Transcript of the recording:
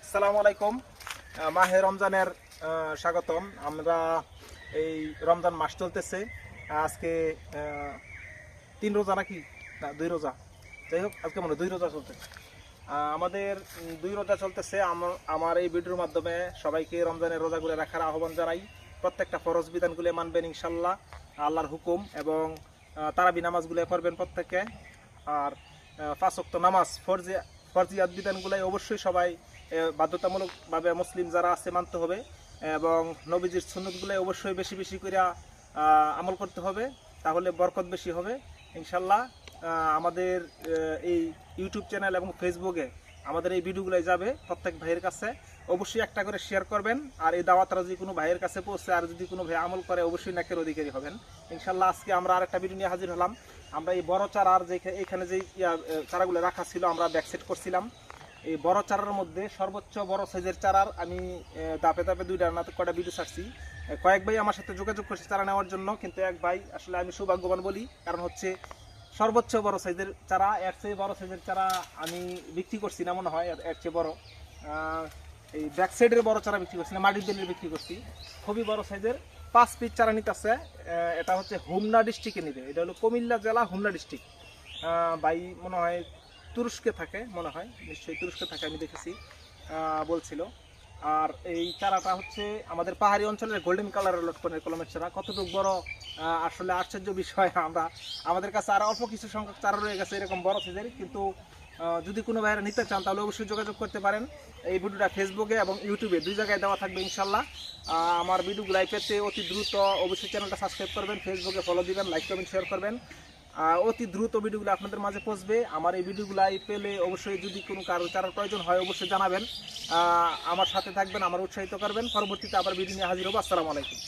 আসসালামু আলাইকুম। মাহে রমজানের স্বাগতম। আমরা এই রমজান মাস চলতেছে আজকে 3 রোজা নাকি না 2 রোজা, যাই হোক আজকে মনে হয় 2 রোজা চলতেছে। আমাদের 2 রোজা চলতেছে। আমার এই ভিডিওর মাধ্যমে সবাইকে রমজানের রোজাগুলো রাখার আহ্বান জানাই। প্রত্যেকটা ফরজ বিধানগুলো মানবেন ইনশাল্লাহ, আল্লাহর হুকুম, এবং তারাবি নামাজগুলো পড়বেন প্রত্যেকে। আর 5 ওয়াক্ত নামাজ ফরজিয়াত বিধানগুলাই অবশ্যই সবাই বাধ্যতামূলকভাবে মুসলিম যারা আছে মানতে হবে, এবং নবীজির সুন্নতগুলাই অবশ্যই বেশি বেশি করে আমল করতে হবে, তাহলে বরকত বেশি হবে ইনশাল্লাহ। আমাদের এই ইউটিউব চ্যানেল এবং ফেসবুকে আমাদের এই ভিডিওগুলাই যাবে প্রত্যেক ভাইয়ের কাছে। অবশ্যই একটা করে শেয়ার করবেন, আর এই দাওয়াতটা যদি কোনো ভাইয়ের কাছে পৌঁছে আর যদি কোনো ভাই আমল করে অবশ্যই নেকের অধিকারী হবেন ইনশাল্লাহ। আজকে আমরা আরেকটা ভিডিও নিয়ে হাজির হলাম। আমরা এই বড় চারার যে এখানে যে চারাগুলো রাখা ছিল আমরা ব্যাকসেট করছিলাম। এই বড় চারার মধ্যে সর্বোচ্চ বড় সাইজের চারার আমি ধাপে ধাপে 2টা না কটা ভিডিও ছাড়ছি। কয়েক ভাই আমার সাথে যোগাযোগ করছে চারা নেওয়ার জন্য, কিন্তু এক ভাই আসলে আমি সৌভাগ্যবান বলি, কারণ হচ্ছে সর্বোচ্চ বড় সাইজের চারা, এর চেয়ে বড় সাইজের চারা আমি বিক্রি করছি না মনে হয়, এর চেয়ে বড় এই ব্যাক সাইডের বড় চারা বিক্রি করছি না, মাটির বেলের বিক্রি করছি। খুবই বড় সাইজের 5 পিস চারা নিতে আছে। এটা হচ্ছে হোমনা ডিস্ট্রিক্টে নিবে, এটা হলো কুমিল্লা জেলা হোমনা ডিস্ট্রিক্ট। ভাই মনে হয় তুরস্কে থাকে, মনে হয় নিশ্চয়ই তুরস্কে থাকে, আমি দেখেছি বলছিল। আর এই চারাটা হচ্ছে আমাদের পাহাড়ি অঞ্চলের গোল্ডেন কালারের লটকনের কলমের চারা। কতটুকু বড় আসলে আশ্চর্য বিষয়। আমাদের কাছে আরও অল্প কিছু সংখ্যক চারা রয়ে গেছে এরকম বড় সাইজের, কিন্তু যদি কোনো ভাইয়েরা নিতে চান তাহলে অবশ্যই যোগাযোগ করতে পারেন। এই ভিডিওটা ফেসবুকে এবং ইউটিউবে 2 জায়গায় দেওয়া থাকবে ইনশাল্লাহ। আমার ভিডিওগুলাই পেতে অতি দ্রুত অবশ্যই চ্যানেলটা সাবস্ক্রাইব করবেন, ফেসবুকে ফলো দিবেন, লাইক কমেন্ট শেয়ার করবেন। অতি দ্রুত ভিডিওগুলো আপনাদের মাঝে পৌঁছবে। আমার এই ভিডিওগুলাই পেলে অবশ্যই যদি কোনো কারো চারার প্রয়োজন হয় অবশ্যই জানাবেন, আমার সাথে থাকবেন, আমার উৎসাহিত করবেন। পরবর্তীতে আবার ভিডিও নিয়ে হাজির হবো। আসসালামু আলাইকুম।